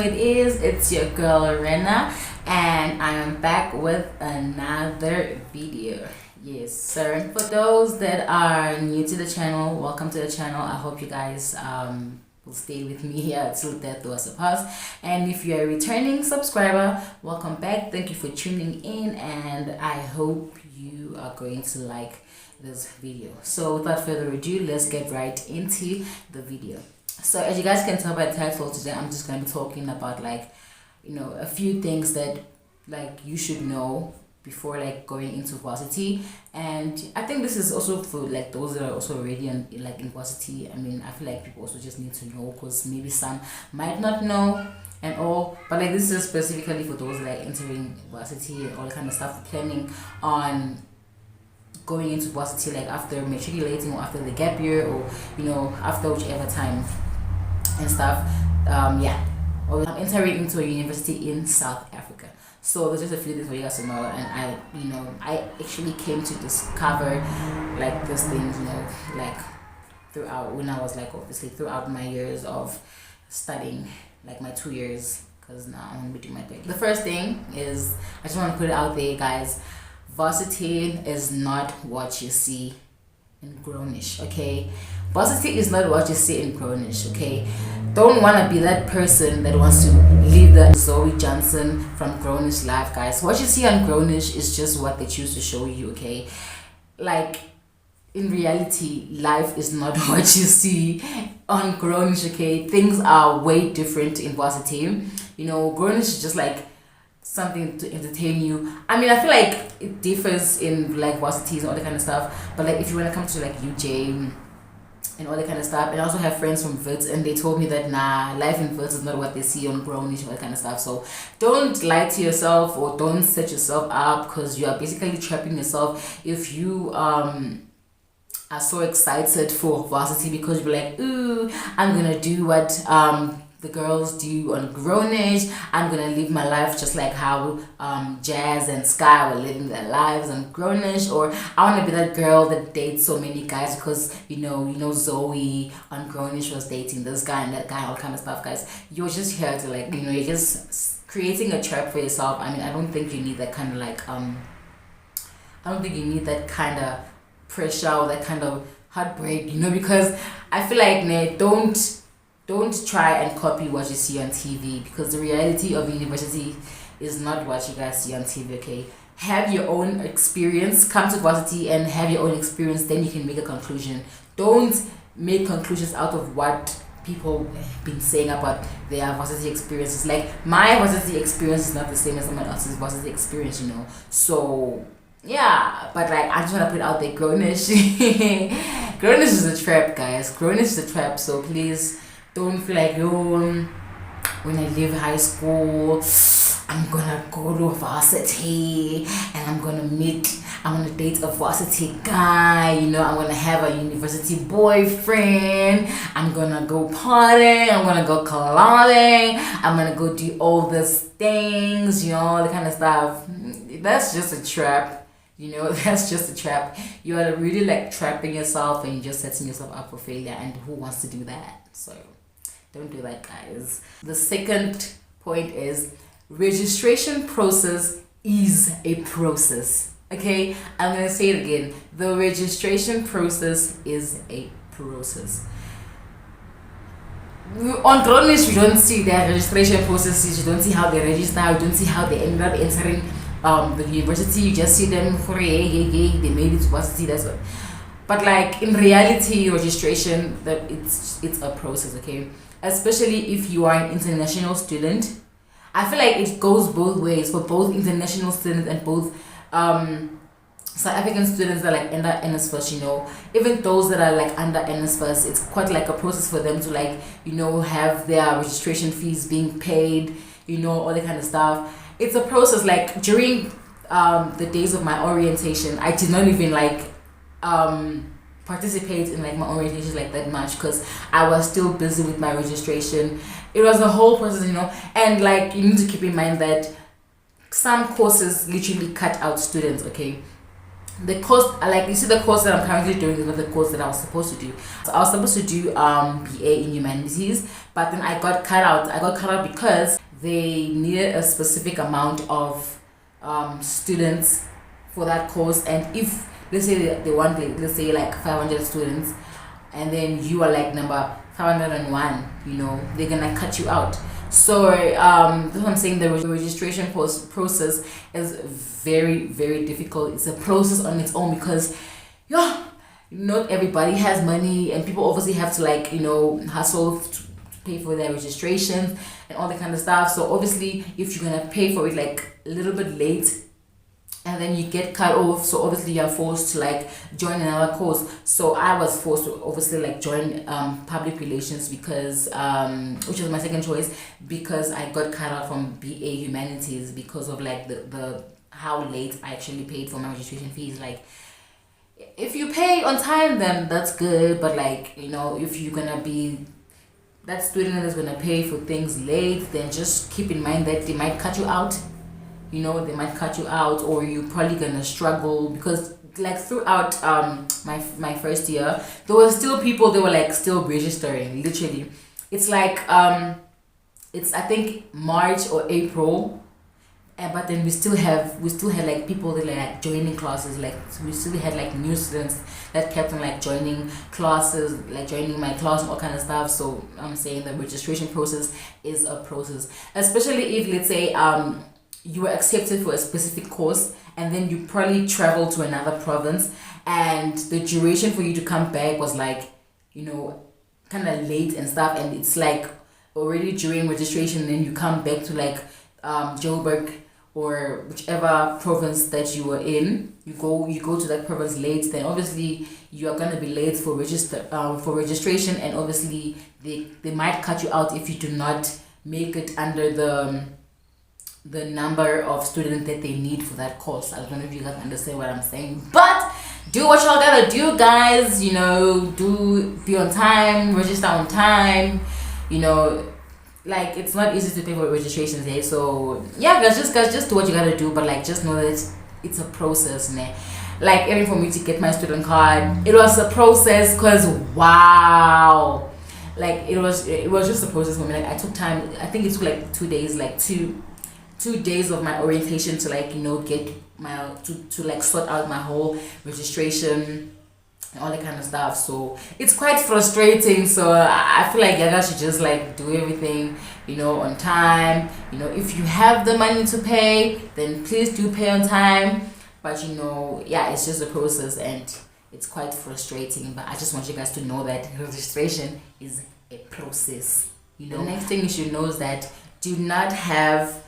it is. It's your girl Rena, and I am back with another video. Yes, sir. For those that are new to the channel, welcome to the channel. I hope you guys will stay with me here till death do us apart. And if you're a returning subscriber, welcome back. Thank you for tuning in, and I hope you are going to like this video. So without further ado, let's get right into the video. So as you guys can tell by the title, today I'm just going to be talking about a few things that you should know before going into varsity. And I think this is also for those that are also already in varsity. I mean, I feel like people also just need to know, because maybe some might not know and all, but this is specifically for those entering varsity and all that kind of stuff, planning on going into varsity after matriculating or after the gap year, or after whichever time and stuff. Or I'm entering into a university in South Africa. So there's just a few things for you guys to know, and I actually came to discover these things throughout when I was obviously throughout my years of studying, my 2 years, because now I'm gonna be doing my thing. The first thing is, I just want to put it out there, guys. Varsity is not what you see in Grownish, okay? Varsity is not what you see in Grownish, okay? Don't want to be that person that wants to leave the Zoe Johnson from Grownish life, guys. What you see on Grownish is just what they choose to show you, okay? In reality, life is not what you see on Grownish, okay? Things are way different in varsity. Grownish is just something to entertain you. I mean, I feel it differs in varsities and all that kind of stuff, but if you want to come to UJ and all that kind of stuff. And I also have friends from Wits, and they told me that life in Wits is not what they see on Grownish and all that kind of stuff. So don't lie to yourself, or don't set yourself up, because you are basically trapping yourself if you are so excited for varsity, because you're ooh, I'm gonna do what the girls do on Grownish. I'm gonna live my life just like how Jazz and Sky were living their lives on Grownish, or I want to be that girl that dates so many guys, because Zoe on Grownish was dating this guy and that guy, all kind of stuff, guys. You're just here to you're just creating a trap for yourself. I mean, I don't think you need that kind of I don't think you need that kind of pressure or that kind of heartbreak, because I feel don't try and copy what you see on TV, because the reality of university is not what you guys see on TV, okay? Have your own experience, come to varsity and have your own experience, then you can make a conclusion. Don't make conclusions out of what people have been saying about their varsity experiences. My varsity experience is not the same as someone else's varsity experience, So yeah, but I just want to put out there, Grownish. Grownish is a trap, guys. Grownish is a trap, so please don't feel when I leave high school, I'm gonna go to varsity and I'm gonna date a varsity guy, I'm gonna have a university boyfriend, I'm gonna go partying, I'm gonna go clubbing, I'm gonna go do all these things, all the kind of stuff. That's just a trap. That's just a trap. You are really trapping yourself, and you're just setting yourself up for failure, and who wants to do that? So don't do that, guys. The second point is, registration process is a process, okay? I'm gonna say it again. The registration process is a process. On Grownish, you don't see their registration processes. You don't see how they register. You don't see how they ended up entering the university. You just see them for they made it to varsity. That's what. But in reality, registration, that it's a process, okay? Especially if you are an international student. I feel it goes both ways, for both international students and both South African students that under NSFAS, even those that are under NSFAS, it's quite a process for them to have their registration fees being paid, all that kind of stuff. It's a process. During the days of my orientation, I did not even participate in my orientation that much, because I was still busy with my registration. It was a whole process, and you need to keep in mind that some courses literally cut out students, okay? the course, like you see, the course that I'm currently doing is not the course that I was supposed to do. So I was supposed to do BA in humanities, but then I got cut out. I got cut out because they needed a specific amount of students for that course, and if let's say they want, let's say like 500 students, and then you are like number 501, you know, they're gonna cut you out. So that's what I'm saying. The registration process is very, very difficult. It's a process on its own because, yeah, not everybody has money, and people obviously have to, like, you know, hustle to pay for their registration and all that kind of stuff. So obviously, if you're gonna pay for it like a little bit late, and then you get cut off, so obviously you're forced to like join another course. So I was forced to obviously like join public relations because which was my second choice, because I got cut out from BA humanities because of like the how late I actually paid for my registration fees. Like, if you pay on time, then that's good, but like, you know, if you're gonna be that student that's gonna pay for things late, then just keep in mind that they might cut you out. You know, they might cut you out, or you're probably gonna struggle, because like throughout my first year, there were still people that were like still registering. Literally, it's like it's I think March or April, but then we still had like people that like joining classes. Like, we still had like new students that kept on like joining classes, like joining my class and all kind of stuff. So I'm saying the registration process is a process, especially if, let's say, you were accepted for a specific course, and then you probably travel to another province, and the duration for you to come back was like, you know, kind of late and stuff, and it's like already during registration, and then you come back to like Joburg or whichever province that you were in. You go to that province late, then obviously you are gonna be late for registration, and obviously they might cut you out if you do not make it under the number of students that they need for that course. I don't know if you guys understand what I'm saying, but do what y'all gotta do, guys. You know, be on time, register on time. You know, like, it's not easy to pay for registrations, eh? So yeah, guys, just do what you gotta do, but like, just know that it's a process, man. Like, even for me to get my student card, it was a process, because wow, like it was just a process for me. Like, I took time. I think it took like 2 days, like two days of my orientation to, like, you know, get my to like sort out my whole registration and all that kind of stuff. So it's quite frustrating. So I feel like you guys should just like do everything, you know, on time. You know, if you have the money to pay, then please do pay on time. But you know, yeah, it's just a process, and it's quite frustrating. But I just want you guys to know that registration is a process. You know, the next thing you should know is that do not have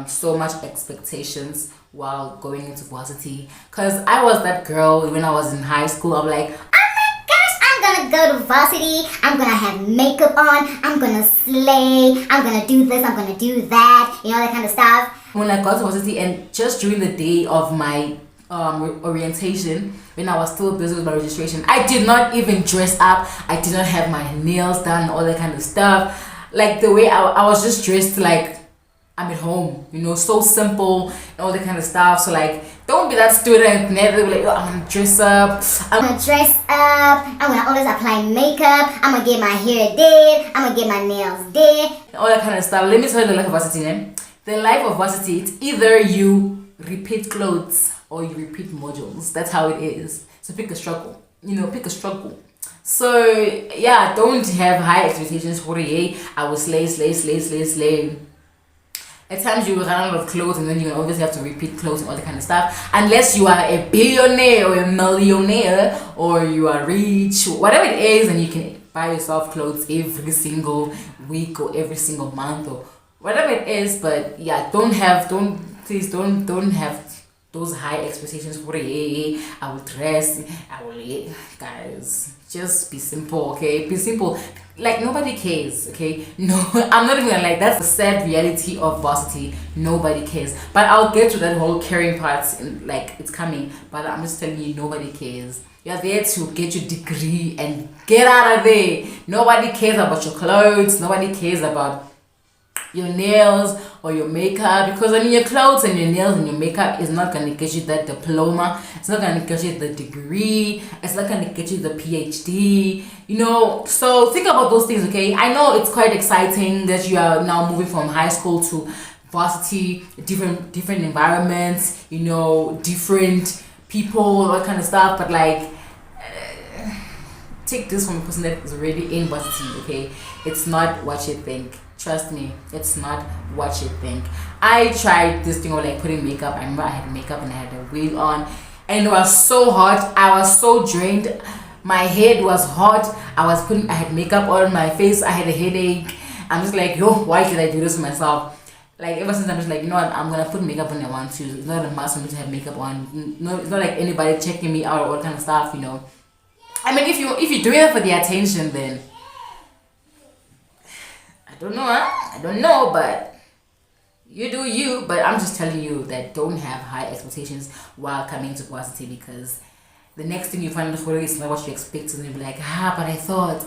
so much expectations while going into varsity, because I was that girl when I was in high school. I'm like, oh my gosh, I'm gonna go to varsity, I'm gonna have makeup on, I'm gonna slay, I'm gonna do this, I'm gonna do that, you know, that kind of stuff. When I got to varsity, and just during the day of my orientation, when I was still busy with my registration, I did not even dress up, I did not have my nails done, all that kind of stuff. Like, the way I was just dressed like I'm at home, you know, so simple and all that kind of stuff. So like, don't be that student never be like, oh, I'm gonna dress up, I'm gonna always apply makeup, I'm gonna get my hair did, I'm gonna get my nails did, all that kind of stuff. Let me tell you the life of varsity, man. The life of varsity, it's either you repeat clothes or you repeat modules. That's how it is. So pick a struggle, you know, pick a struggle. So yeah, don't have high expectations for it. I will slay. At times you will run out of clothes, and then you always have to repeat clothes and all that kind of stuff. Unless you are a billionaire or a millionaire, or you are rich, whatever it is, and you can buy yourself clothes every single week or every single month or whatever it is. But yeah, don't have those high expectations for it. I will dress, guys, just be simple, okay? Be simple. Like, nobody cares, okay? No, I'm not even gonna, like, that's the sad reality of varsity. Nobody cares. But I'll get to that whole caring part, like, it's coming. But I'm just telling you, nobody cares. You're there to get your degree and get out of there. Nobody cares about your clothes. Nobody cares about your nails or your makeup, because I mean your clothes and your nails and your makeup is not gonna get you that diploma, it's not gonna get you the degree, it's not gonna get you the PhD, you know. So think about those things, okay? I know it's quite exciting that you are now moving from high school to varsity, different environments, you know, different people, all that kind of stuff, but like take this from a person that is already in varsity, okay? It's not what you think. Trust me, it's not what you think. I tried this thing of like putting makeup. I remember I had makeup and I had a wig on, and it was so hot. I was so drained. My head was hot. I had makeup on my face. I had a headache. I'm just like, yo, why did I do this to myself? Like ever since I'm just like, you know what, I'm gonna put makeup on when I want to. It's not a must for me to have makeup on. No, it's not like anybody checking me out or all kind of stuff, you know. I mean, if you're doing it for the attention, then I don't know, but you do you. But I'm just telling you that don't have high expectations while coming to varsity, because the next thing you find out is not what you expect, and you'll be like, but I thought.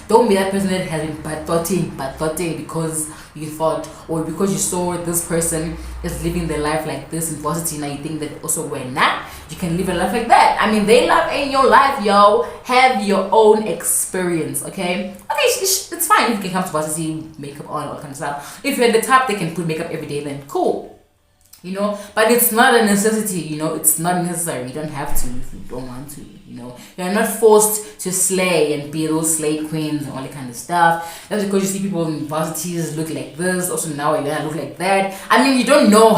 Don't be that person that has been bad thoughting because you thought, or because you saw this person is living their life like this in varsity. Now you think that also when not, you can live a life like that. I mean, they live in your life, yo. Have your own experience, okay? It's fine if you can come to varsity, makeup on, all kind of stuff. If you're at the top, they can put makeup every day, then cool. You know, but it's not a necessity, you know, it's not necessary. You don't have to if you don't want to, you know. You're not forced to slay and be those slay queens and all that kind of stuff. That's because you see people in varsities look like this, also now you're gonna look like that. I mean, you don't know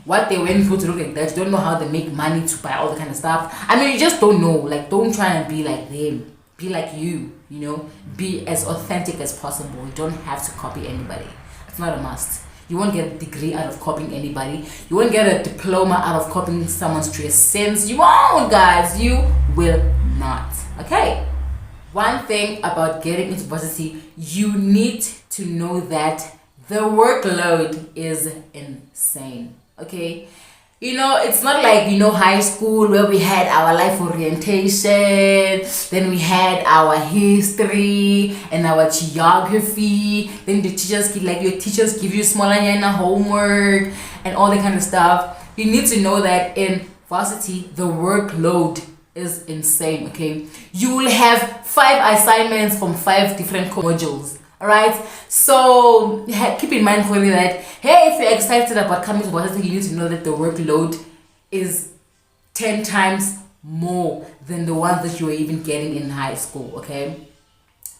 what they went through to look like that. You don't know how they make money to buy all the kind of stuff. I mean, you just don't know. Like, don't try and be like them. Be like you know. Be as authentic as possible. You don't have to copy anybody. It's not a must. You won't get a degree out of copying anybody. You won't get a diploma out of copying someone's true sense. You won't, guys. You will not. Okay? One thing about getting into varsity, you need to know that the workload is insane. Okay? You know, it's not like, you know, high school where we had our life orientation, then we had our history and our geography, then the teachers your teachers give you small and homework and all that kind of stuff. You need to know that in varsity, the workload is insane, okay? You will have 5 assignments from 5 different modules. Alright, so keep in mind for you that, hey, if you're excited about coming to varsity, you need to know that the workload is 10 times more than the ones that you were even getting in high school, okay?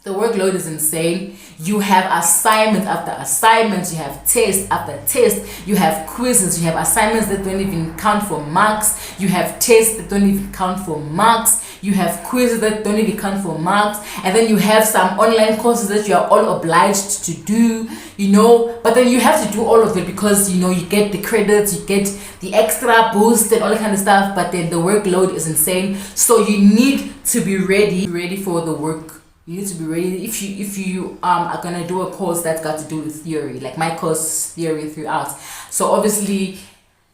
The workload is insane. You have assignments after assignments, you have test after test, you have quizzes, you have assignments that don't even count for marks, you have tests that don't even count for marks, you have quizzes that don't even count for marks, and then you have some online courses that you are all obliged to do, you know, but then you have to do all of it because, you know, you get the credits, you get the extra boost and all that kind of stuff, but then the workload is insane. So you need to be ready for the work. You need to be ready if you are gonna do a course that's got to do with theory, like my course, theory throughout. So obviously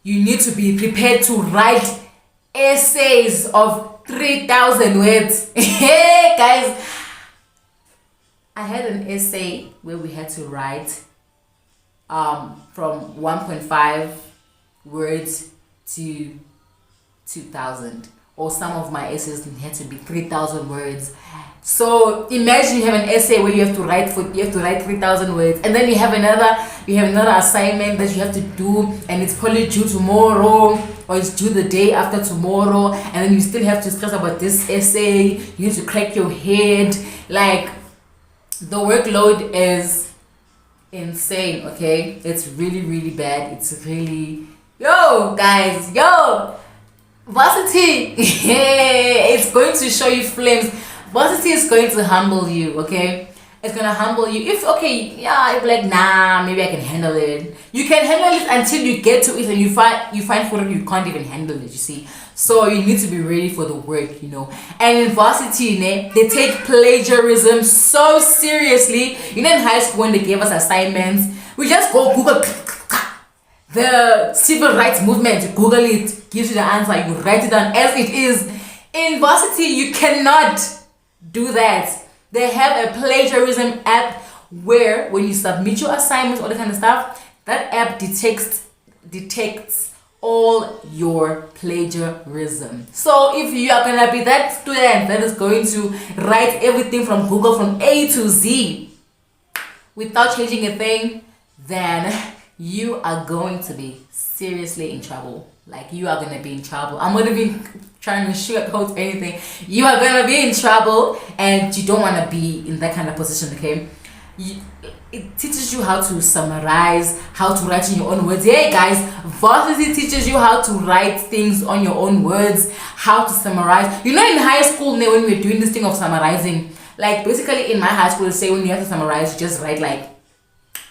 you need to be prepared to write essays of 3,000 words. Hey guys, I had an essay where we had to write from 1.5 words to 2,000, or some of my essays had to be 3,000 words. So imagine you have an essay where you have to write 3,000 words, and then you have another assignment that you have to do, and it's probably due tomorrow, or it's due the day after tomorrow, and then you still have to stress about this essay. You need to crack your head. Like, the workload is insane, okay? It's really, really bad. It's really, guys, varsity, it's going to show you flames. Varsity is going to humble you, okay? It's gonna humble you. If you're like, nah, maybe I can handle it. You can handle it until you get to it and you find for it you can't even handle it, you see. So you need to be ready for the work, you know. And in varsity, they take plagiarism so seriously. You know, in high school when they gave us assignments, we just go Google the civil rights movement, you Google it, gives you the answer, you write it down as it is. In varsity, you cannot do that. They have a plagiarism app where when you submit your assignments, all that kind of stuff, that app detects all your plagiarism. So if you are gonna be that student that is going to write everything from Google from A to Z without changing a thing, then you are going to be seriously in trouble. Like, you are gonna be in trouble. I'm not even trying to sugarcoat anything. You are gonna be in trouble, and you don't want to be in that kind of position. Okay, it teaches you how to summarize, how to write in your own words. Hey guys, varsity teaches you how to write things on your own words, how to summarize. You know, in high school, when we were doing this thing of summarizing, like basically in my high school, say when you have to summarize, you just write like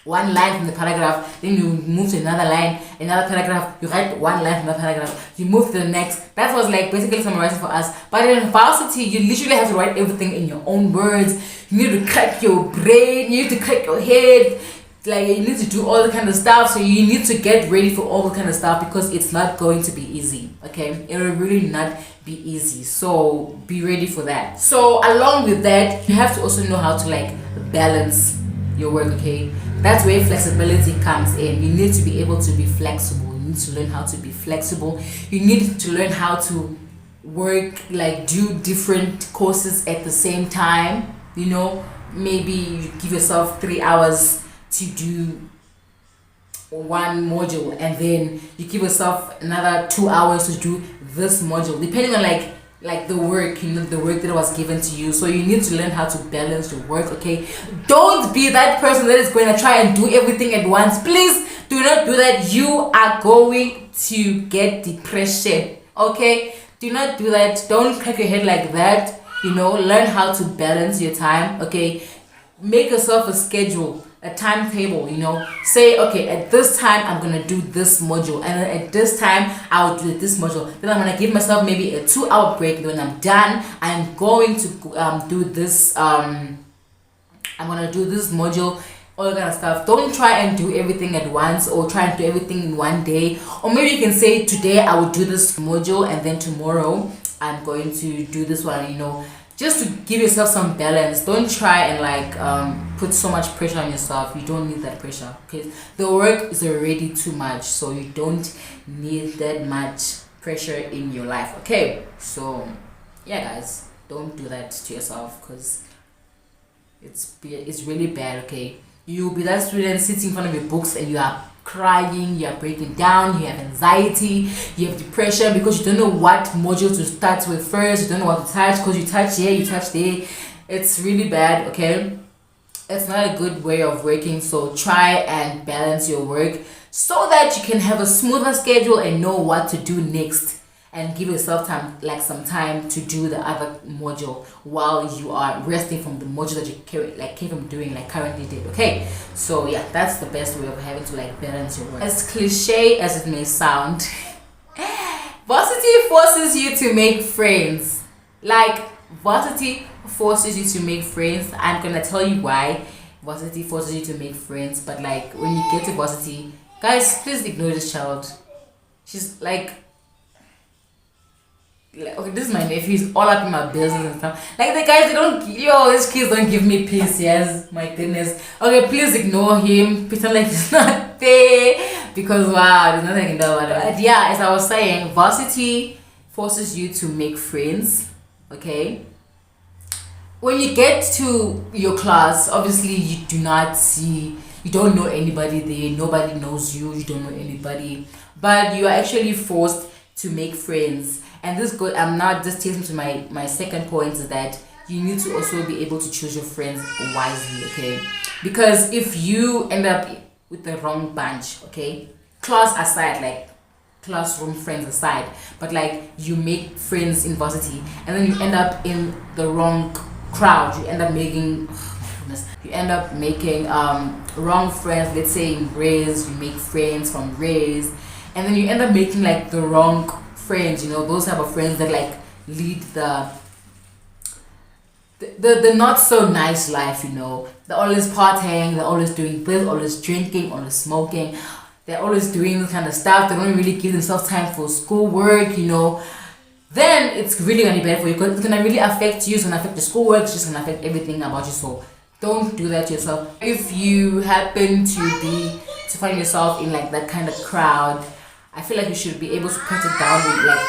one line from the paragraph, then you move to another line, another paragraph, you write one line from the paragraph, you move to the next. That was like basically summarizing for us. But in varsity, you literally have to write everything in your own words. You need to crack your brain, you need to crack your head, like you need to do all the kind of stuff. So you need to get ready for all the kind of stuff, because it's not going to be easy. Okay, it will really not be easy, so be ready for that. So along with that, you have to also know how to like balance your work. Okay, that's where flexibility comes in. You need to be able to be flexible. You need to learn how to be flexible. You need to learn how to work, like do different courses at the same time. You know, maybe you give yourself 3 hours to do one module, and then you give yourself another 2 hours to do this module, depending on like the work, you know, the work that was given to you. So you need to learn how to balance your work. Okay, don't be that person that is going to try and do everything at once. Please do not do that. You are going to get depression. Okay, do not do that. Don't crack your head like that. You know, learn how to balance your time. Okay, make yourself a schedule, a timetable. You know, say, okay, at this time I'm gonna do this module, and then at this time I'll do this module. Then I'm gonna give myself maybe a 2-hour break. When I'm done, I'm going to do this. I'm gonna do this module, all that kind of stuff. Don't try and do everything at once, or try and do everything in one day. Or maybe you can say, today I will do this module, and then tomorrow I'm going to do this one. You know, just to give yourself some balance. Don't try and like put so much pressure on yourself. You don't need that pressure, because the work is already too much, so you don't need that much pressure in your life. Okay, so yeah guys, don't do that to yourself, because it's really bad. Okay, you'll be that student sitting in front of your books, and you are crying, you are breaking down, you have anxiety, you have depression, because you don't know what module to start with first. You don't know what to touch, because you touch here, you touch there. It's really bad. Okay, it's not a good way of working. So try and balance your work, so that you can have a smoother schedule and know what to do next, and give yourself time, like some time to do the other module while you are resting from the module that you came from doing, like currently did. Okay, so yeah, that's the best way of having to like balance your work. As cliche as it may sound, varsity forces you to make friends. Like, varsity forces you to make friends. I'm gonna tell you why varsity forces you to make friends. But like, when you get to varsity, guys, please ignore this child. She's like, okay, this is my nephew. He's all up in my business and stuff. Like, the guys, these kids don't give me peace. Yes, my goodness. Okay, please ignore him. Pretend like he's not there, because wow, there's nothing I can do about it. But yeah, as I was saying, varsity forces you to make friends. Okay, when you get to your class, obviously you don't know anybody there. Nobody knows you. You don't know anybody, but you are actually forced to make friends. And this good, I'm not just taking to my second point, is that you need to also be able to choose your friends wisely. Okay, because if you end up with the wrong bunch, okay, class aside, like classroom friends aside, but like you make friends in varsity, and then you end up in the wrong crowd, you end up making wrong friends. Let's say in race, you make friends from race, and then you end up making like the wrong friends, you know, those type of friends that like lead the not so nice life, you know. They're always partying, they're always doing this, always drinking, always smoking, they're always doing this kind of stuff. They don't really give themselves time for schoolwork, you know. Then it's really gonna be bad for you, because it's gonna really affect you. It's gonna affect your schoolwork, it's just gonna affect everything about you. So Don't do that to yourself. If you happen to find yourself in like that kind of crowd, I feel like you should be able to cut it down and like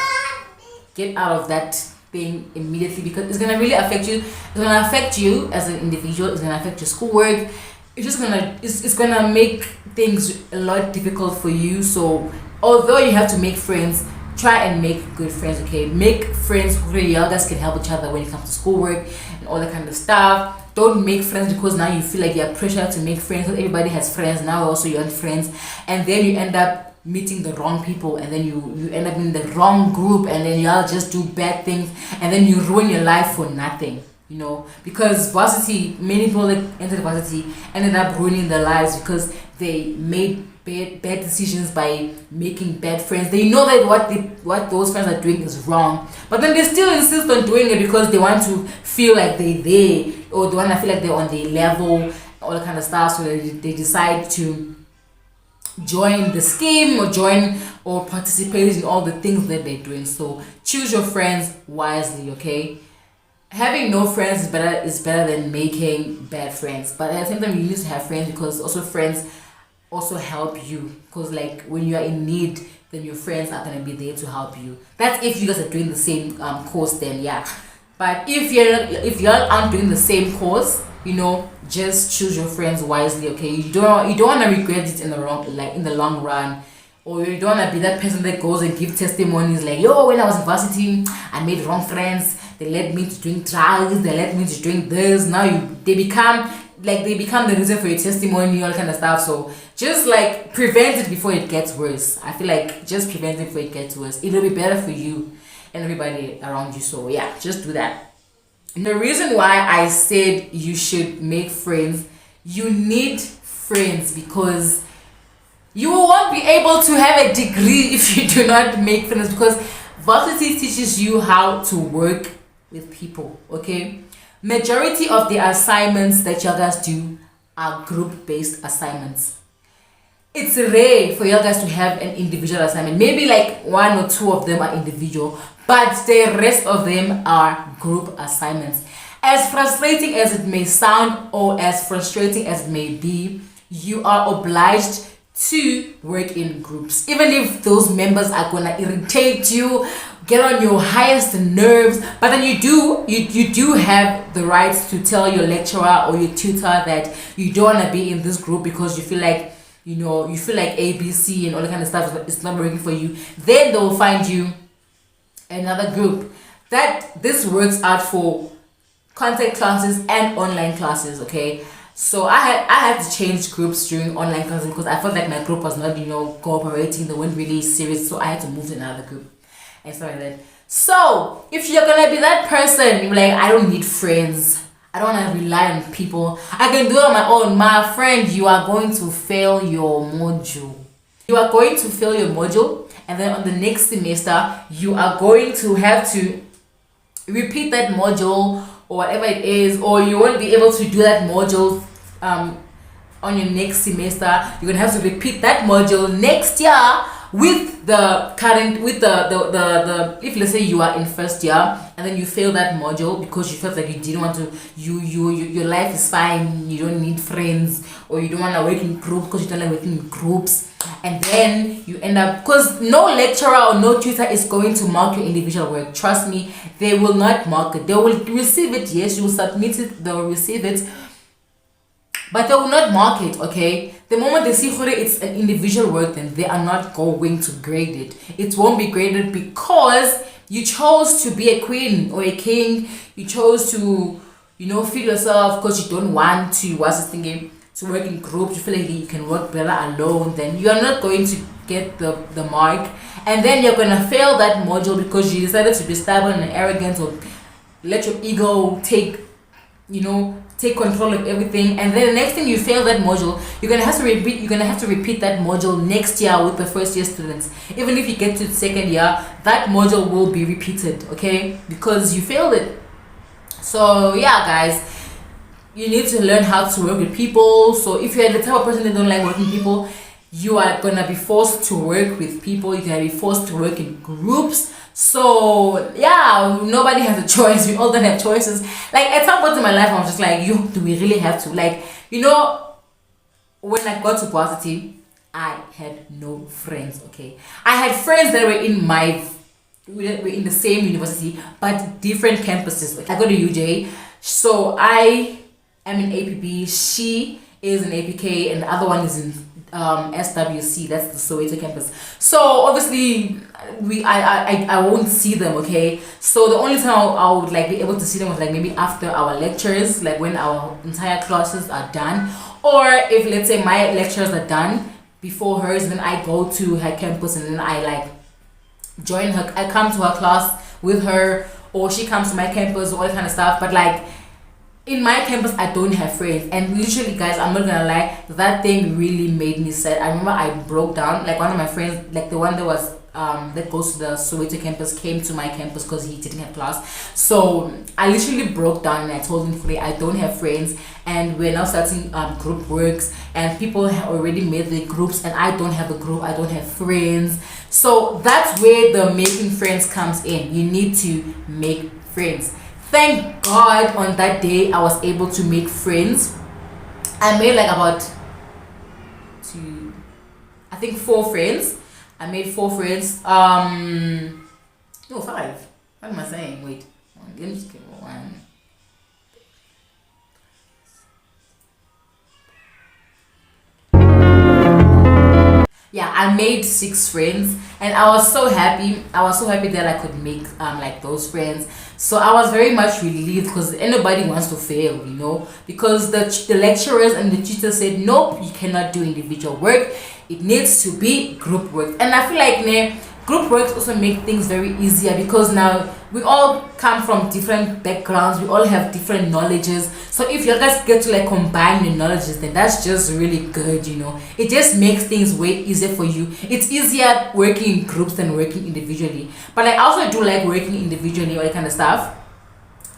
get out of that thing immediately, because it's gonna really affect you. It's gonna affect you as an individual. It's gonna affect your schoolwork. It's gonna make things a lot difficult for you. So although you have to make friends, try and make good friends. Okay, make friends who you guys can help each other when it comes to schoolwork and all that kind of stuff. Don't make friends because now you feel like you have pressure to make friends, because everybody has friends now. Also you want friends, and then you end up meeting the wrong people, and then you end up in the wrong group, and then y'all just do bad things, and then you ruin your life for nothing, you know. Because varsity, many people that entered varsity ended up ruining their lives because they made bad decisions by making bad friends. They know that what those friends are doing is wrong, but then they still insist on doing it because they want to feel like they're there, or they want to feel like they're on their level, all that kind of stuff. So they decide to join the scheme or participate in all the things that they're doing. So choose your friends wisely, okay? Having no friends is better than making bad friends, but at the same time you need to have friends, because also friends also help you, because like when you are in need, then your friends are going to be there to help you. That's if you guys are doing the same course, then yeah. But if you aren't doing the same course, you know, just choose your friends wisely, okay? You don't want to regret it in the long run, or you don't want to be that person that goes and gives testimonies like, yo, when I was in varsity, I made wrong friends. They led me to drink drugs. They led me to drink this. Now they become the reason for your testimony, all kind of stuff. So just like prevent it before it gets worse. I feel like just prevent it before it gets worse. It'll be better for you and everybody around you. So yeah, just do that. And the reason why I said you should make friends, you need friends, because you won't be able to have a degree if you do not make friends, because varsity teaches you how to work with people, okay? Majority of the assignments that you guys do are group-based assignments. It's rare for you guys to have an individual assignment. Maybe like 1 or 2 of them are individual, but the rest of them are group assignments. As frustrating as it may sound, or as frustrating as it may be, you are obliged to work in groups, even if those members are gonna irritate you, get on your highest nerves. But then you do have the right to tell your lecturer or your tutor that you don't want to be in this group because you feel like ABC and all that kind of stuff is not working for you. Then they'll find you another group. That this works out for contact classes and online classes, okay? So I had to change groups during online classes because I felt like my group was not, cooperating. They weren't really serious, so I had to move to another group and stuff like that. So if you're gonna be that person, you're like, I don't need friends, I don't want to rely on people, I can do it on my own. My friend, you are going to fail your module. You are going to fail your module, and then on the next semester, you are going to have to repeat that module or whatever it is, or you won't be able to do that module on your next semester. You're gonna have to repeat that module next year with the if let's say you are in first year and then you fail that module because you felt like you didn't want to, your life is fine, you don't need friends, or you don't want to work in groups because you don't like working in groups, and then you end up, because no lecturer or no tutor is going to mark your individual work. Trust me, they will not mark it. They will receive it, yes, you will submit it, they will receive it, but they will not mark it, okay? The moment they see it's an individual work, then they are not going to grade it. It won't be graded because you chose to be a queen or a king. You chose to, feel yourself because you don't want to, to work in groups. You feel like you can work better alone. Then you are not going to get the mark. And then you're going to fail that module because you decided to be stubborn and arrogant, or let your ego take control of everything. And then the next thing, you fail that module, you're gonna have to repeat that module next year with the first year students. Even if you get to the second year, that module will be repeated, okay, because you failed it. So yeah, guys, you need to learn how to work with people. So if you're the type of person that don't like working with people, you are gonna be forced to work with people, you're gonna be forced to work in groups. So yeah, nobody has a choice. We all don't have choices. Like at some point in my life I was just like, do we really have to? Like, when I got to varsity, I had no friends. Okay, I had friends that were in the same university but different campuses. Like, I go to UJ, so I am in APB, she is in APK, and the other one is in SWC, that's the Soweto campus. So obviously I won't see them. Okay, so the only time I would like be able to see them was like maybe after our lectures, like when our entire classes are done, or if let's say my lectures are done before hers, then I go to her campus and then I like join her. I come to her class with her, or she comes to my campus, all that kind of stuff. But like in my campus, I don't have friends, and literally, guys, I'm not gonna lie, that thing really made me sad. I remember I broke down. Like, one of my friends, like the one that was that goes to the Soweto campus, came to my campus because he didn't have class. So I literally broke down and I told him, I don't have friends, and we're now starting group works, and people have already made the groups, and I don't have a group, I don't have friends. So that's where the making friends comes in. You need to make friends. Thank God on that day I was able to make friends. I made like about 4 friends. I made 4 friends. No, 5. What am I saying? Wait. Let me just get 1. Yeah, I made 6 friends, and I was so happy. I was so happy that I could make like those friends. So I was very much relieved, because anybody wants to fail, because the lecturers and the teachers said, nope, you cannot do individual work. It needs to be group work. And I feel like group works also make things very easier, because now we all come from different backgrounds, we all have different knowledges. So if you guys get to like combine your knowledges, then that's just really good. It just makes things way easier for you. It's easier working in groups than working individually. But I also do like working individually, all that kind of stuff.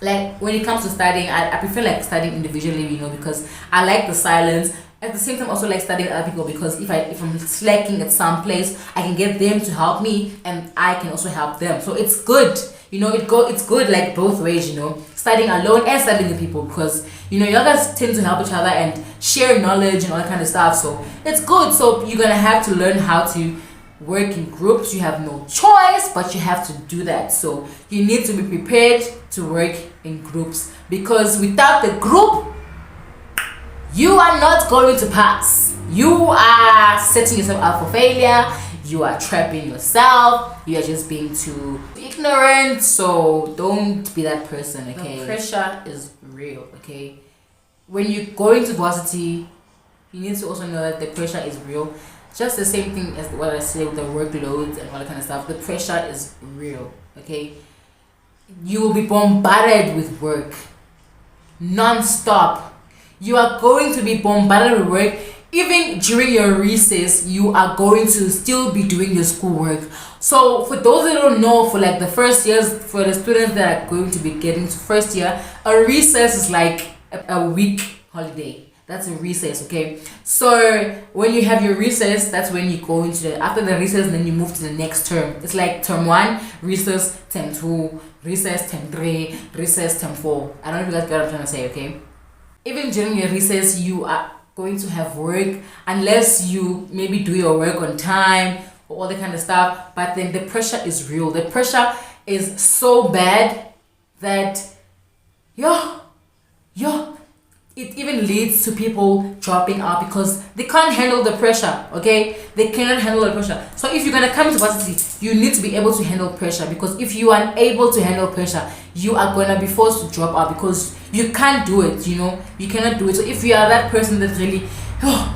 Like when it comes to studying, I prefer like studying individually, because I like the silence. At the same time, also like studying other people, because if I'm slacking at some place, I can get them to help me, and I can also help them. So it's good, it's good like both ways, studying alone and studying with people, because you guys tend to help each other and share knowledge and all that kind of stuff. So it's good. So you're gonna have to learn how to work in groups. You have no choice, but you have to do that. So you need to be prepared to work in groups, because without the group, you are not going to pass. You are setting yourself up for failure. You are trapping yourself. You are just being too ignorant. So don't be that person, okay? The pressure is real, okay? When you go into varsity, you need to also know that the pressure is real. Just the same thing as what I said with the workloads and all that kind of stuff. The pressure is real, okay? You will be bombarded with work non-stop. You are going to be bombarded with work. Even during your recess, you are going to still be doing your schoolwork. So for those that don't know, for like the first years, for the students that are going to be getting to first year, a recess is like a week holiday. That's a recess, okay? So when you have your recess, that's when you go into after the recess, and then you move to the next term. It's like term 1, recess, term 2, recess, term 3, recess, term 4. I don't know if you guys get what I'm trying to say, okay? Even during your recess, you are going to have work, unless you maybe do your work on time or all that kind of stuff. But then the pressure is real. The pressure is so bad that it even leads to people dropping out, because they can't handle the pressure, okay? They cannot handle the pressure. So if you're going to come to varsity, you need to be able to handle pressure, because if you are unable to handle pressure, you are going to be forced to drop out, because you can't do it, you cannot do it. So if you are that person that really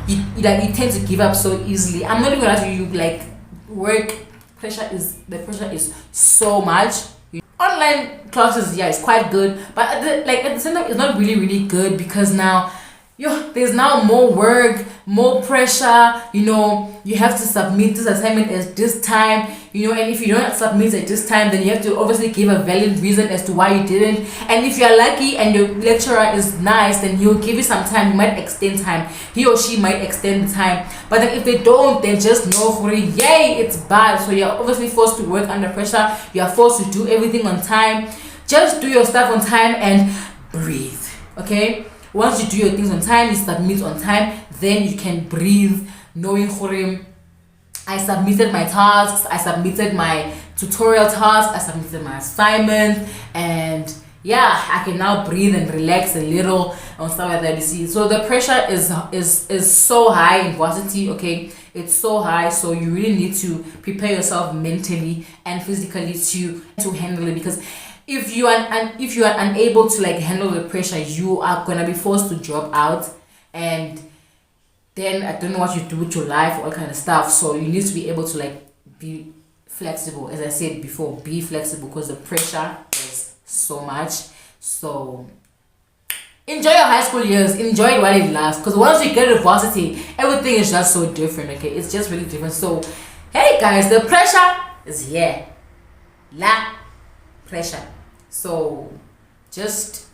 you tend to give up so easily, I'm not even going to ask you, like, work pressure is so much. Online classes, yeah, it's quite good, but at the same time, it's not really good, because now there's now more work, more pressure, you have to submit this assignment at this time, and if you don't submit at this time, then you have to obviously give a valid reason as to why you didn't. And if you're lucky and your lecturer is nice, then he'll give you some time. You might extend time, he or she might extend time. But then if they don't, then just know, yay, it's bad. So you're obviously forced to work under pressure, you're forced to do everything on time. Just do your stuff on time and breathe, okay? Once you do your things on time, you submit on time, then you can breathe, knowing I submitted my tasks, I submitted my tutorial tasks, I submitted my assignment, and yeah, I can now breathe and relax a little and stuff like that. You see, so the pressure is so high in varsity, okay? It's so high, so you really need to prepare yourself mentally and physically to handle it, because if you are unable to handle the pressure, you are gonna be forced to drop out, and then I don't know what you do with your life, all kind of stuff. So you need to be able to be flexible. As I said before, be flexible, because the pressure is so much. So enjoy your high school years, enjoy it while it lasts, because once you get to varsity, everything is just so different, okay? It's just really different. So hey guys, the pressure is here. Pressure. So just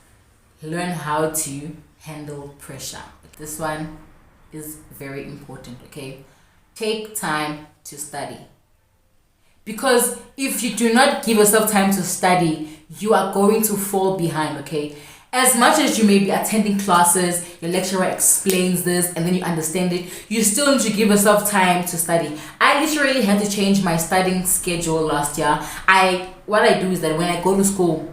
learn how to handle pressure. This one is very important, okay? Take time to study, because if you do not give yourself time to study, you are going to fall behind, okay? As much as you may be attending classes, your lecturer explains this and then you understand it, you still need to give yourself time to study. I literally had to change my studying schedule last year. What I do is that when I go to school,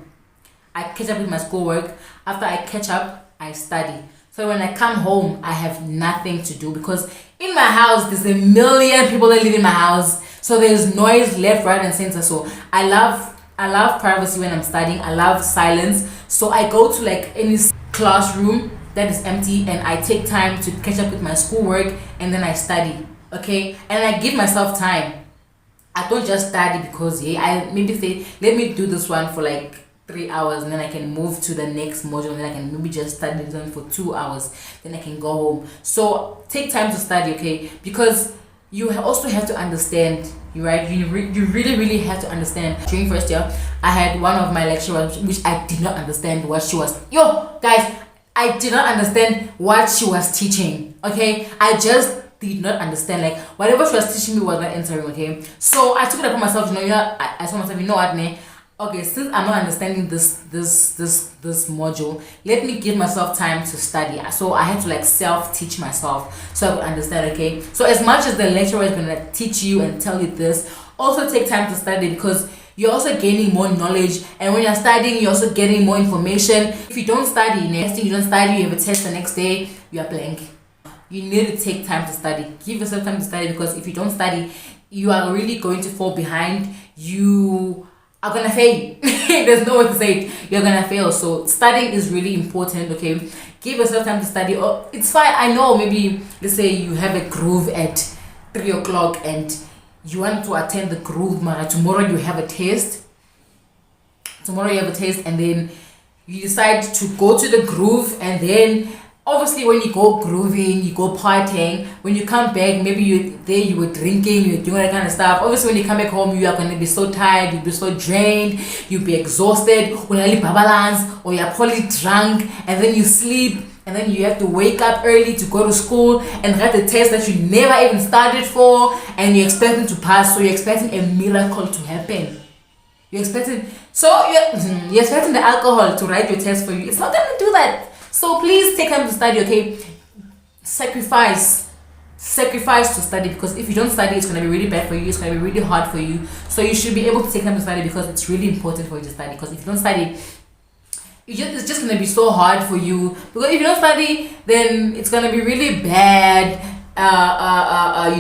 I catch up with my schoolwork. After I catch up, I study. So when I come home, I have nothing to do, because in my house, there's a million people that live in my house. So there's noise left, right, and center. So I love privacy when I'm studying. I love silence. So I go to any classroom that is empty, and I take time to catch up with my schoolwork, and then I study, okay? And I give myself time. I don't just study because I maybe say, let me do this one for 3 hours, and then I can move to the next module, and then I can maybe just study this one for 2 hours, then I can go home. So take time to study, okay? Because you also have to understand, right? You really have to understand. During first year, I had one of my lecturers which I did not understand what she was. Guys, I did not understand what she was teaching, okay? I just did not understand. Whatever she was teaching me was not entering, okay? So I took it upon myself, I told myself, you know what, okay, since I'm not understanding this module, let me give myself time to study. So I had to self-teach myself so I could understand, okay? So as much as the lecturer is gonna teach you and tell you this, also take time to study, because you're also gaining more knowledge, and when you're studying, you're also getting more information. If you don't study, you don't study, you have a test the next day, you are blank. You need to take time to study. Give yourself time to study, because if you don't study, you are really going to fall behind. You are gonna fail. There's no way to say it. You're gonna fail. So studying is really important, okay? Give yourself time to study. Or it's fine. I know, maybe let's say you have a groove at 3 o'clock and you want to attend the groove, man. Tomorrow you have a test. And then you decide to go to the groove, and then obviously when you go grooving, you go partying, when you come back, maybe you were drinking, you were doing that kind of stuff. Obviously when you come back home, you are going to be so tired, you'll be so drained, you'll be exhausted, or you're probably drunk, and then you sleep, and then you have to wake up early to go to school and write the test that you never even studied for, and you're expecting to pass. So you're expecting a miracle to happen. You're expecting the alcohol to write your test for you. It's not going to do that. So please take time to study, okay? Sacrifice to study, because if you don't study, it's going to be really bad for you. It's going to be really hard for you. So you should be able to take time to study, because it's really important for you to study. Because if you don't study, it's just going to be so hard for you. Because if you don't study, then it's going to be really bad.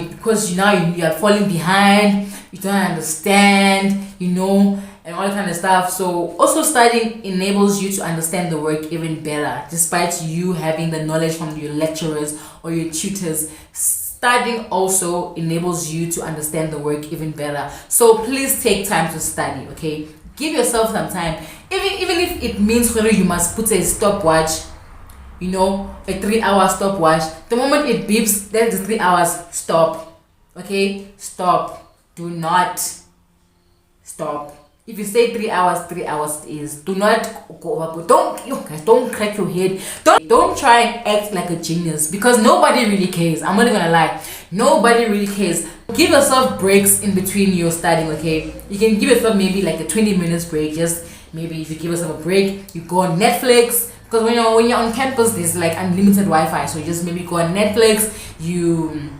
Because now you are falling behind. You don't understand, and all that kind of stuff. So also studying enables you to understand the work even better, despite you having the knowledge from your lecturers or your tutors. Studying also enables you to understand the work even better. So please take time to study, okay? Give yourself some time, even if it means whether you must put a stopwatch a 3-hour stopwatch. The moment it beeps, that's the 3 hours. Stop. Okay, stop. Do not stop. If you say 3 hours, 3 hours is. Do not go overboard. Don't crack your head. Don't try and act like a genius, because nobody really cares. I'm not gonna lie. Nobody really cares. Give yourself breaks in between your studying, okay? You can give yourself maybe like a 20 minutes break. Just maybe if you give yourself a break, you go on Netflix, because when you're on campus, there's like unlimited Wi-Fi. So you just maybe go on Netflix, you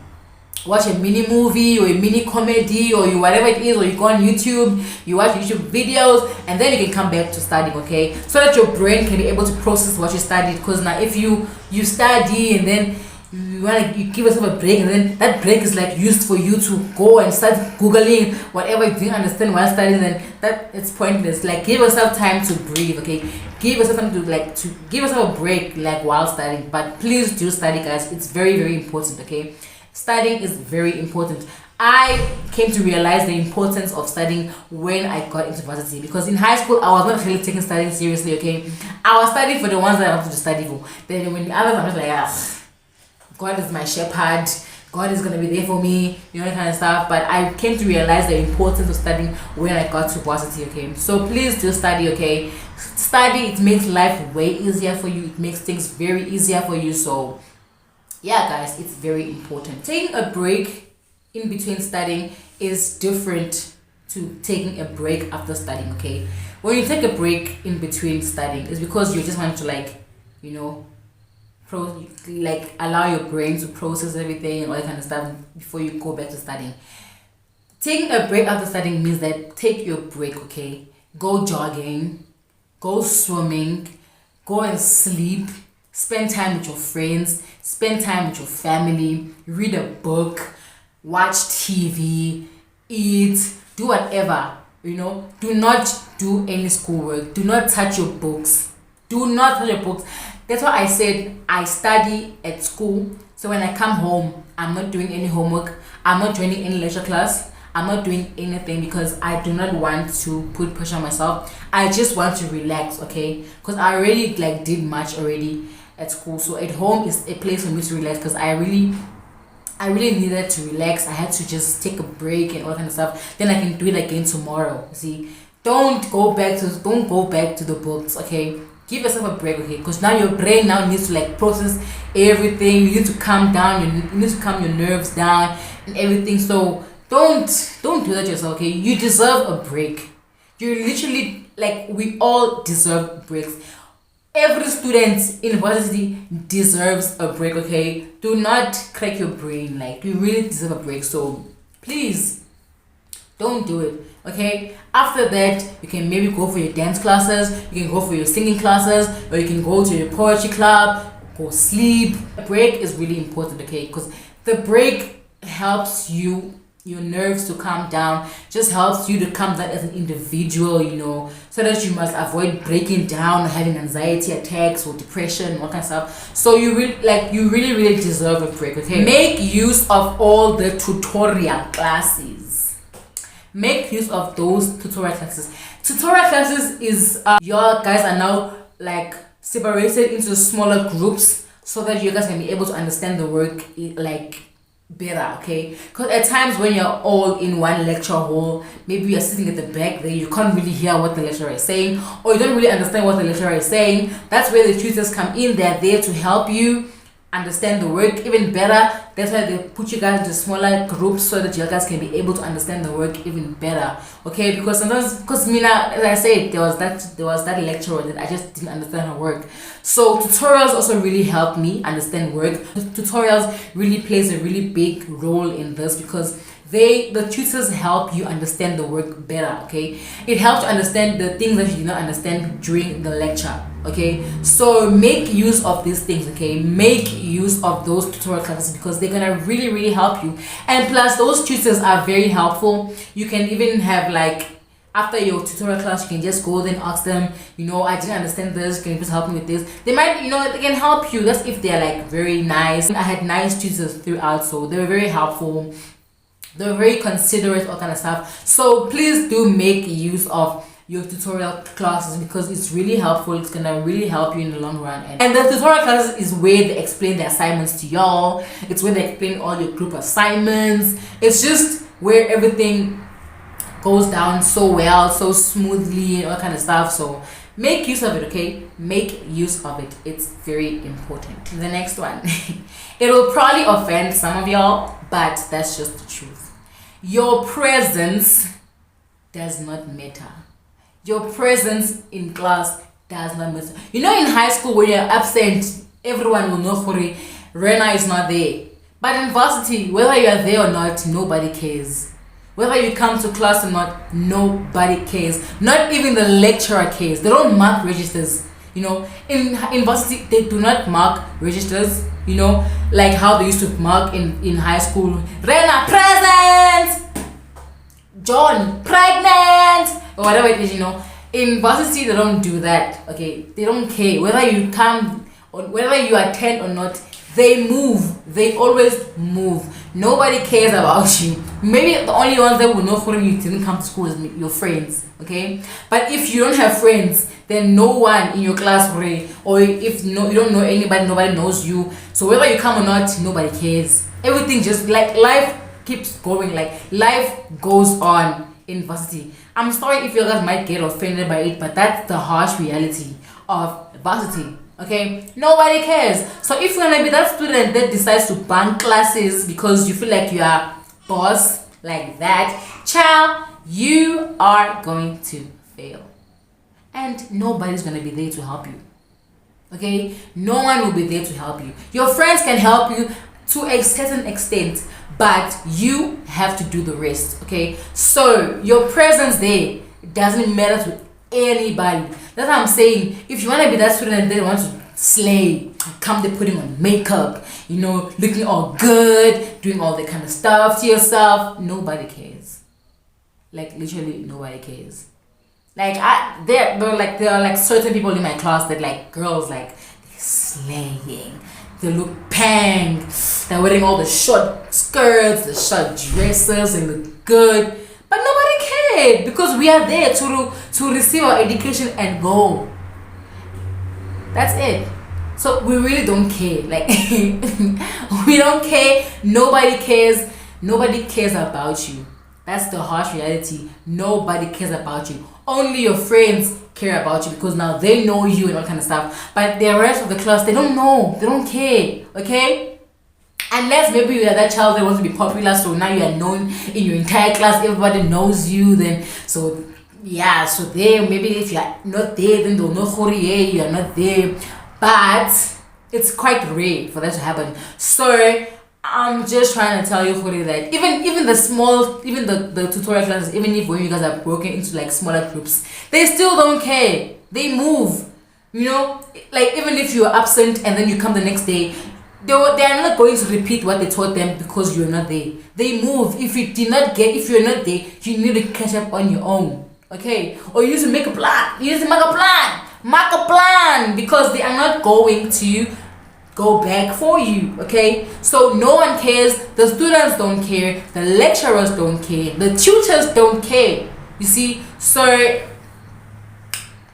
watch a mini movie or a mini comedy, or you whatever it is, or you go on YouTube, you watch YouTube videos, and then you can come back to studying, okay? So that your brain can be able to process what you studied. Because now if you study and then you give yourself a break, and then that break is like used for you to go and start googling whatever you didn't understand while studying, then that it's pointless. Like, give yourself time to breathe, okay? Give yourself time to give yourself a break, like while studying. But please do study, guys. It's very, very important, okay? Studying is very important. I came to realize the importance of studying when I got into varsity, because in high school I was not really taking studying seriously, okay? I was studying for the ones that I wanted to study for. Then when the others, I'm just like, God is my shepherd, God is gonna be there for me, that kind of stuff. But I came to realize the importance of studying when I got to varsity, okay? So please do study, okay? Study, it makes life way easier for you. It makes things very easier for you. So yeah, guys, it's very important. Taking a break in between studying is different to taking a break after studying, okay? When you take a break in between studying, it's because you just want to allow your brain to process everything and all that kind of stuff before you go back to studying. Taking a break after studying means that take your break, okay? Go jogging, go swimming, go and sleep, spend time with your friends, spend time with your family, read a book, watch TV, eat, do whatever, Do not do any schoolwork. Do not touch your books. Do not touch your books. That's why I said I study at school. So when I come home, I'm not doing any homework. I'm not joining any lecture class. I'm not doing anything, because I do not want to put pressure on myself. I just want to relax, okay? Because I already did much already at school. So at home is a place for me to relax, because I really needed to relax. I had to just take a break and all kind of stuff. Then I can do it again tomorrow. See, don't go back to the books, okay? Give yourself a break, okay? Because now your brain now needs to process everything. You need to calm down. You need to calm your nerves down and everything. So don't do that yourself, okay? You deserve a break. You literally, we all deserve breaks. Every student in varsity deserves a break, okay? Do not crack your brain. You really deserve a break. So please don't do it, okay? After that, you can maybe go for your dance classes, you can go for your singing classes, or you can go to your poetry club, go sleep. A break is really important, okay? Because the break helps your nerves to calm down, just helps you to calm down as an individual, so that you must avoid breaking down or having anxiety attacks or depression and all kind of stuff. So you really deserve a break, okay? Make use of all the tutorial classes. Make use of those tutorial classes. Tutorial classes is your guys are now separated into smaller groups, so that you guys can be able to understand the work better, okay? Because at times when you're all in one lecture hall, maybe you're sitting at the back there, you can't really hear what the lecturer is saying, or you don't really understand what the lecturer is saying. That's where the tutors come in. They're there to help you understand the work even better. That's why they put you guys into smaller groups, so that you guys can be able to understand the work even better, okay? Because sometimes, as I said, there was that lecturer that I just didn't understand her work. So tutorials also really help me understand work. Tutorials really plays a really big role in this, because the tutors help you understand the work better, okay? It helps you understand the things that you did not understand during the lecture, okay? So make use of these things, okay? Make use of those tutorial classes, because they're gonna really, really help you. And plus, those tutors are very helpful. You can even have after your tutorial class, you can just go there and ask them, I didn't understand this, can you please help me with this? They might, they can help you. That's if they're very nice. I had nice tutors throughout, so they were very helpful. They're very considerate, all kind of stuff. So please do make use of your tutorial classes because it's really helpful. It's gonna really help you in the long run. And the tutorial classes is where they explain the assignments to y'all. It's where they explain all your group assignments. It's just where everything goes down so well, so smoothly, and all kind of stuff. So make use of it, okay? Make use of it. It's very important. The next one. It will probably offend some of y'all, but that's just the truth. Your presence does not matter. Your presence in class does not matter. You know, in high school when you're absent, everyone will know Rena is not there. But in varsity, whether you are there or not, nobody cares. Whether you come to class or not, nobody cares. Not even the lecturer cares. They don't mark registers. You know, in varsity, they do not mark registers. You know, like how they used to mark in high school. Rena, present! John, pregnant! Or whatever it is, you know. In varsity, they don't do that. Okay, they don't care. Whether you come or whether you attend or not, they move. They always move. Nobody cares about you. Maybe the only ones that will know who you didn't come to school is your friends. Okay, but if you don't have friends, then no one in your class will, or if you don't know anybody, nobody knows you. So whether you come or not, nobody cares. Everything just like life keeps going. Like life goes on in varsity. I'm sorry if you guys might get offended by it, but that's the harsh reality of varsity. Okay, nobody cares. So if you're gonna be that student that decides to bunk classes because you feel like you are boss like that, child, you are going to fail, and nobody's gonna be there to help you. Okay, no one will be there to help you. Your friends can help you to a certain extent, but you have to do the rest. Okay, so your presence there doesn't matter to anybody. That's what I'm saying. If you want to be that student that wants to slay, come there putting on makeup, you know, looking all good, doing all that kind of stuff to yourself, nobody cares. Like literally nobody cares. Like there are like certain people in my class that like girls like slaying. They look pang. They're wearing all the short skirts, the short dresses, they look good. But nobody cared because we are there to receive our education and go. That's it. So we really don't care. Like we don't care. Nobody cares. Nobody cares about you. That's the harsh reality. Nobody cares about you. Only your friends care about you because now they know you and all kind of stuff. But the rest of the class, they don't know. They don't care. Okay? Unless maybe you are that child that wants to be popular, so now you are known in your entire class, everybody knows you, then so yeah, so there maybe if you are not there, then they'll know who you are not there. But it's quite rare for that to happen. So I'm just trying to tell you Hori, that even the tutorial classes, even if when you guys are broken into like smaller groups, they still don't care. They move. You know, like even if you're absent and then you come the next day, they are not going to repeat what they taught them because you're not there. They move. If you're not there, you need to catch up on your own. Okay? Or you need to make a plan. You need to make a plan. Make a plan because they are not going to go back for you. Okay? So no one cares. The students don't care. The lecturers don't care. The tutors don't care. You see? So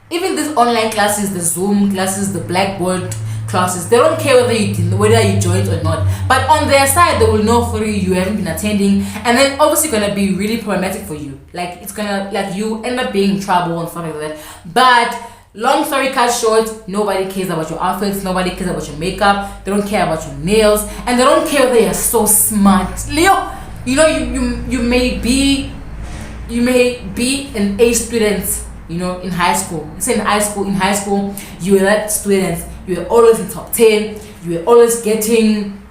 even these online classes, the Zoom classes, the Blackboard classes, they don't care whether you joined or not, but on their side they will know who you haven't been attending, and then obviously gonna be really problematic for you. Like it's gonna like you end up being in trouble and stuff like that. But long story cut short, nobody cares about your outfits, nobody cares about your makeup, they don't care about your nails, and they don't care whether you're so smart. Leo, you know, you may be an A student, you know, in high school. Say in high school, you were that student. You were always in top 10. You were always getting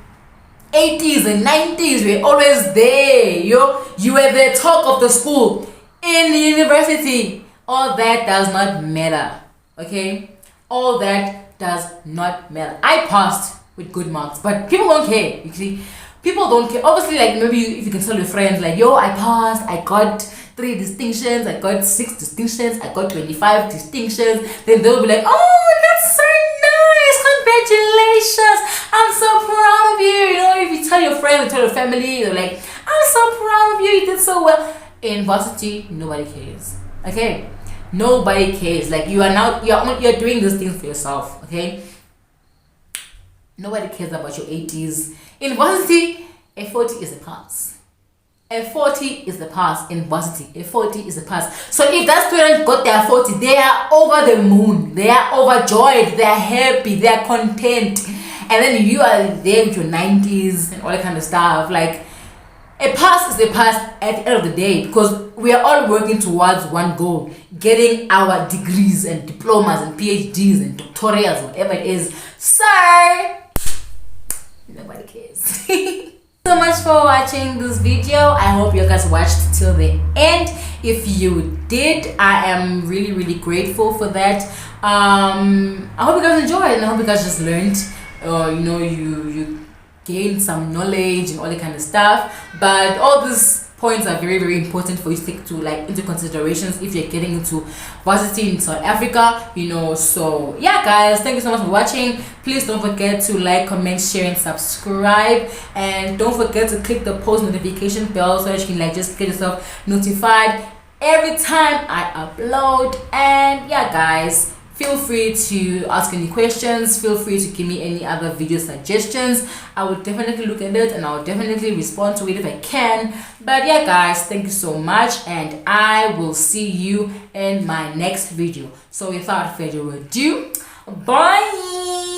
80s and 90s. You were always there. You were the talk of the school. In university, all that does not matter. Okay? All that does not matter. I passed with good marks, but people don't care. You see? People don't care. Obviously, like maybe if you can tell your friends, like, yo, I passed, I got 3 distinctions, I got 6 distinctions, I got 25 distinctions, then they'll be like, oh, that's so nice, congratulations, I'm so proud of you. You know, if you tell your friends, tell your family, they're like, I'm so proud of you, you did so well. In varsity, nobody cares. Okay? Nobody cares. Like, you're doing these things for yourself, okay? Nobody cares about your 80s. In varsity, a 40 is a pass. A 40 is the pass in varsity. A 40 is the pass. So if that student got their 40, they are over the moon. They are overjoyed. They are happy. They are content. And then you are there with your 90s and all that kind of stuff. Like, a pass is a pass at the end of the day, because we are all working towards one goal, getting our degrees and diplomas and PhDs and doctorals, whatever it is. So nobody cares. So much for watching this video. I hope you guys watched till the end. If you did, I am really grateful for that. I hope you guys enjoyed, and I hope you guys just learned, you gained some knowledge and all that kind of stuff. But all these points are very important for you to take into considerations if you're getting into varsity in South Africa, So yeah, guys, thank you so much for watching. Please don't forget to like, comment, share, and subscribe, and don't forget to click the post notification bell so that you can just get yourself notified every time I upload. And yeah, guys, feel free to ask any questions. Feel free to give me any other video suggestions. I will definitely look at it, and I will definitely respond to it if I can. But yeah, guys, thank you so much, and I will see you in my next video. So without further ado, bye.